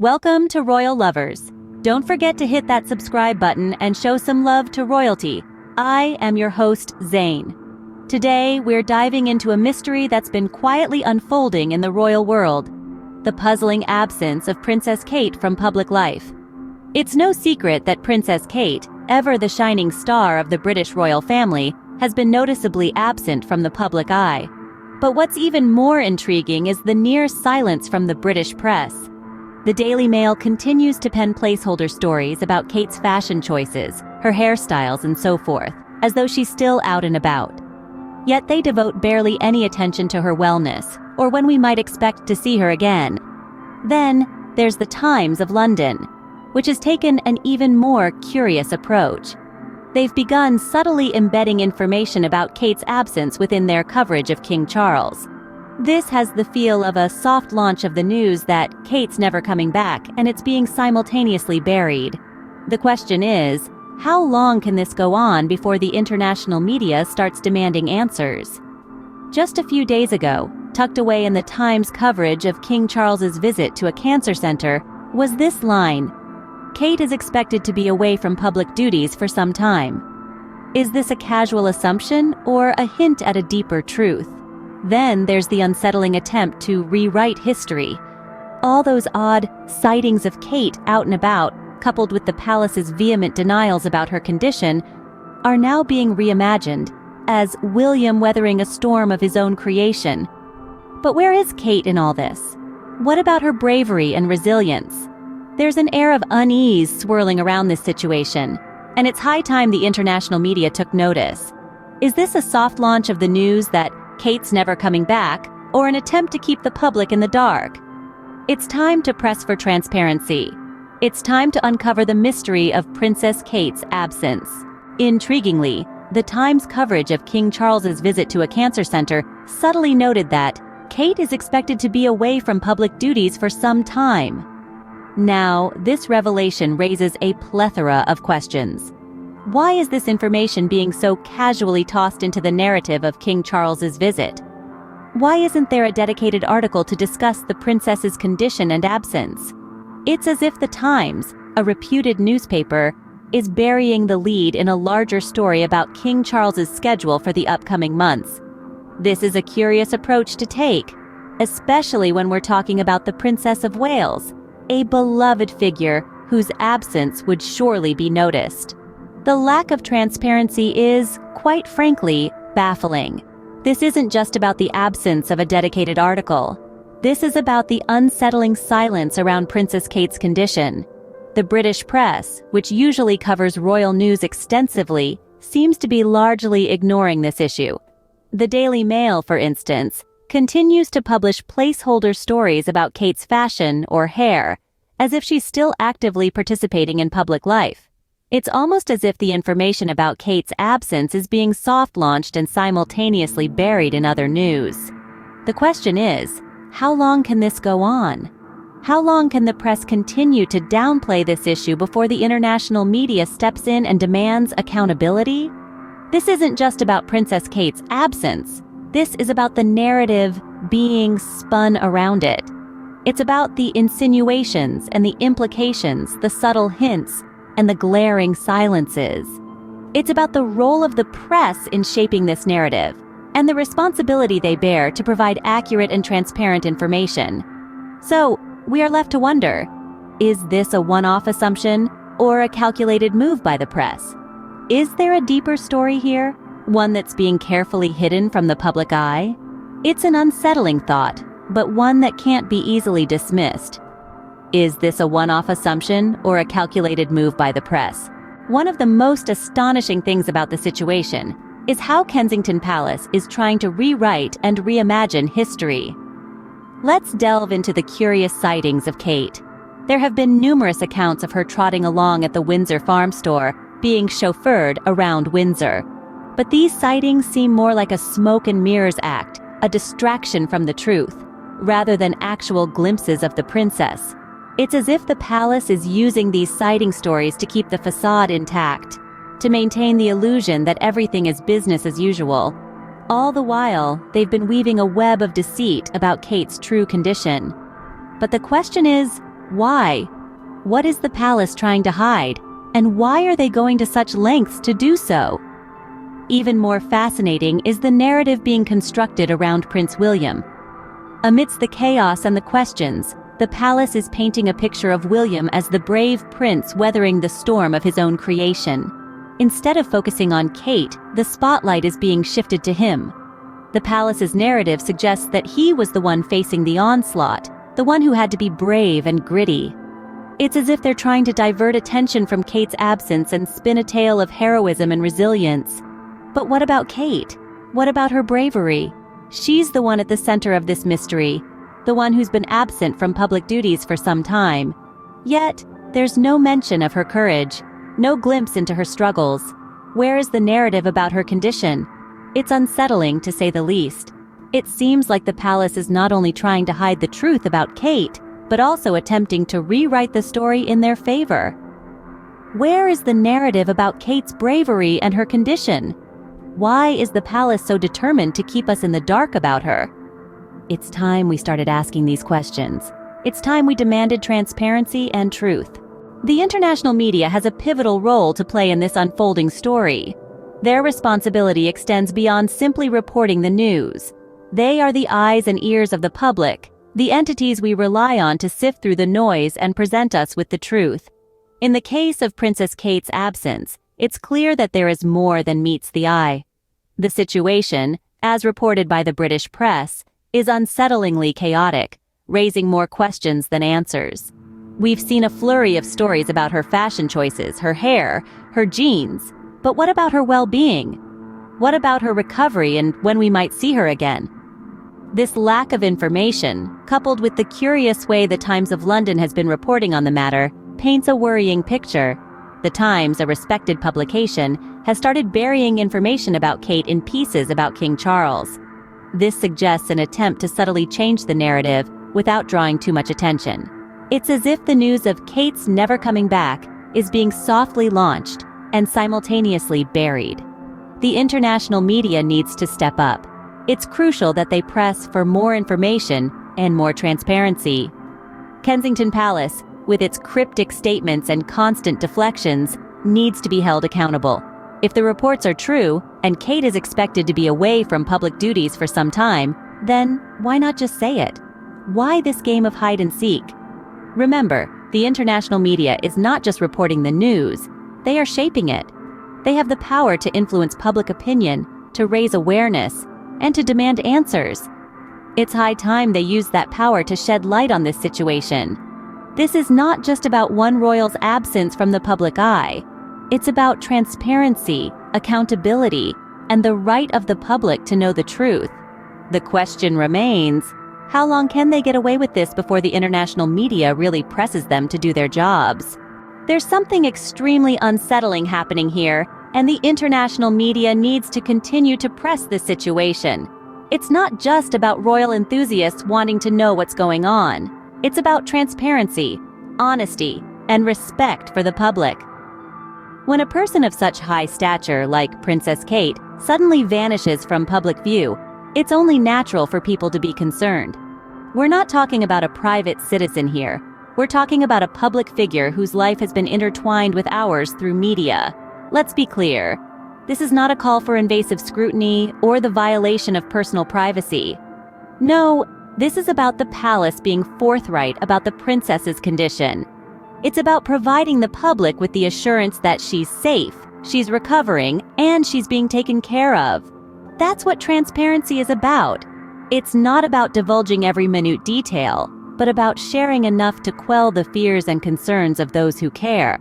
Welcome to Royal Lovers. Don't forget to hit that subscribe button and show some love to royalty. I am your host, Zane. Today, we're diving into a mystery that's been quietly unfolding in the royal world: the puzzling absence of Princess Kate from public life. It's no secret that Princess Kate, ever the shining star of the British royal family, has been noticeably absent from the public eye. But what's even more intriguing is the near silence from the British press. The Daily Mail continues to pen placeholder stories about Kate's fashion choices, her hairstyles, and so forth, as though she's still out and about. Yet they devote barely any attention to her wellness, or when we might expect to see her again. Then, there's the Times of London, which has taken an even more curious approach. They've begun subtly embedding information about Kate's absence within their coverage of King Charles. This has the feel of a soft launch of the news that Kate's never coming back, and it's being simultaneously buried. The question is, how long can this go on before the international media starts demanding answers? Just a few days ago, tucked away in the Times coverage of King Charles's visit to a cancer center, was this line: "Kate is expected to be away from public duties for some time." Is this a casual assumption or a hint at a deeper truth? Then there's the unsettling attempt to rewrite history. All those odd sightings of Kate out and about, coupled with the palace's vehement denials about her condition, are now being reimagined as William weathering a storm of his own creation. But where is Kate in all this? What about her bravery and resilience? There's an air of unease swirling around this situation, and it's high time the international media took notice. Is this a soft launch of the news that Kate's never coming back, or an attempt to keep the public in the dark? It's time to press for transparency. It's time to uncover the mystery of Princess Kate's absence. Intriguingly, the Times coverage of King Charles's visit to a cancer center subtly noted that Kate is expected to be away from public duties for some time. Now, this revelation raises a plethora of questions. Why is this information being so casually tossed into the narrative of King Charles's visit? Why isn't there a dedicated article to discuss the princess's condition and absence? It's as if the Times, a reputed newspaper, is burying the lead in a larger story about King Charles's schedule for the upcoming months. This is a curious approach to take, especially when we're talking about the Princess of Wales, a beloved figure whose absence would surely be noticed. The lack of transparency is, quite frankly, baffling. This isn't just about the absence of a dedicated article. This is about the unsettling silence around Princess Kate's condition. The British press, which usually covers royal news extensively, seems to be largely ignoring this issue. The Daily Mail, for instance, continues to publish placeholder stories about Kate's fashion or hair, as if she's still actively participating in public life. It's almost as if the information about Kate's absence is being soft-launched and simultaneously buried in other news. The question is, how long can this go on? How long can the press continue to downplay this issue before the international media steps in and demands accountability? This isn't just about Princess Kate's absence. This is about the narrative being spun around it. It's about the insinuations and the implications, the subtle hints, and the glaring silences. It's about the role of the press in shaping this narrative, and the responsibility they bear to provide accurate and transparent information. So, we are left to wonder, is this a one-off assumption or a calculated move by the press? Is there a deeper story here, one that's being carefully hidden from the public eye? It's an unsettling thought, but one that can't be easily dismissed. Is this a one-off assumption or a calculated move by the press? One of the most astonishing things about the situation is how Kensington Palace is trying to rewrite and reimagine history. Let's delve into the curious sightings of Kate. There have been numerous accounts of her trotting along at the Windsor farm store, being chauffeured around Windsor. But these sightings seem more like a smoke and mirrors act, a distraction from the truth, rather than actual glimpses of the princess. It's as if the palace is using these sighting stories to keep the facade intact, to maintain the illusion that everything is business as usual. All the while, they've been weaving a web of deceit about Kate's true condition. But the question is, Why? What is the palace trying to hide? And why are they going to such lengths to do so? Even more fascinating is the narrative being constructed around Prince William. Amidst the chaos and the questions, the palace is painting a picture of William as the brave prince weathering the storm of his own creation. Instead of focusing on Kate, the spotlight is being shifted to him. The palace's narrative suggests that he was the one facing the onslaught, the one who had to be brave and gritty. It's as if they're trying to divert attention from Kate's absence and spin a tale of heroism and resilience. But what about Kate? What about her bravery? She's the one at the center of this mystery, the one who's been absent from public duties for some time. Yet, there's no mention of her courage, no glimpse into her struggles. Where is the narrative about her condition? It's unsettling, to say the least. It seems like the palace is not only trying to hide the truth about Kate, but also attempting to rewrite the story in their favor. Where is the narrative about Kate's bravery and her condition? Why is the palace so determined to keep us in the dark about her? It's time we started asking these questions. It's time we demanded transparency and truth. The international media has a pivotal role to play in this unfolding story. Their responsibility extends beyond simply reporting the news. They are the eyes and ears of the public, the entities we rely on to sift through the noise and present us with the truth. In the case of Princess Kate's absence, it's clear that there is more than meets the eye. The situation, as reported by the British press, is unsettlingly chaotic, raising more questions than answers. We've seen a flurry of stories about her fashion choices, her hair, her jeans, but what about her well-being? What about her recovery and when we might see her again? This lack of information, coupled with the curious way the Times of London has been reporting on the matter, paints a worrying picture. The Times, a respected publication, has started burying information about Kate in pieces about King Charles. This suggests an attempt to subtly change the narrative without drawing too much attention. It's as if the news of Kate's never coming back is being softly launched and simultaneously buried. The international media needs to step up. It's crucial that they press for more information and more transparency. Kensington Palace, with its cryptic statements and constant deflections, needs to be held accountable. If the reports are true, and Kate is expected to be away from public duties for some time, then why not just say it? Why this game of hide and seek? Remember, the international media is not just reporting the news, they are shaping it. They have the power to influence public opinion, to raise awareness, and to demand answers. It's high time they use that power to shed light on this situation. This is not just about one royal's absence from the public eye. It's about transparency, accountability, and the right of the public to know the truth. The question remains, how long can they get away with this before the international media really presses them to do their jobs? There's something extremely unsettling happening here, and the international media needs to continue to press this situation. It's not just about royal enthusiasts wanting to know what's going on. It's about transparency, honesty, and respect for the public. When a person of such high stature like Princess Kate suddenly vanishes from public view, it's only natural for people to be concerned. We're not talking about a private citizen here. We're talking about a public figure whose life has been intertwined with ours through media. Let's be clear. This is not a call for invasive scrutiny or the violation of personal privacy. No, this is about the palace being forthright about the princess's condition. It's about providing the public with the assurance that she's safe, she's recovering, and she's being taken care of. That's what transparency is about. It's not about divulging every minute detail, but about sharing enough to quell the fears and concerns of those who care.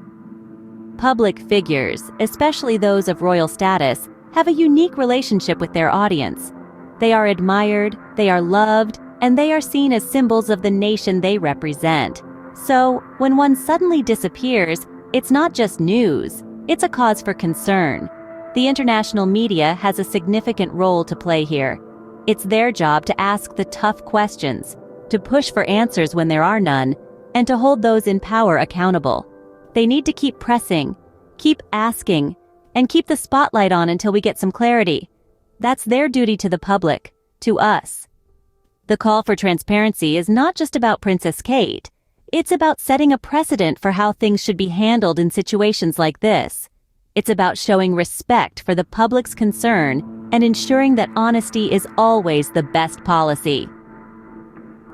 Public figures, especially those of royal status, have a unique relationship with their audience. They are admired, they are loved, and they are seen as symbols of the nation they represent. So, when one suddenly disappears, it's not just news, it's a cause for concern. The international media has a significant role to play here. It's their job to ask the tough questions, to push for answers when there are none, and to hold those in power accountable. They need to keep pressing, keep asking, and keep the spotlight on until we get some clarity. That's their duty to the public, to us. The call for transparency is not just about Princess Kate. It's about setting a precedent for how things should be handled in situations like this. It's about showing respect for the public's concern and ensuring that honesty is always the best policy.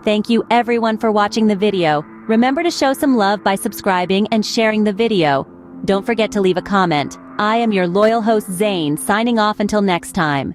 Thank you everyone for watching the video. Remember to show some love by subscribing and sharing the video. Don't forget to leave a comment. I am your loyal host Zane, signing off until next time.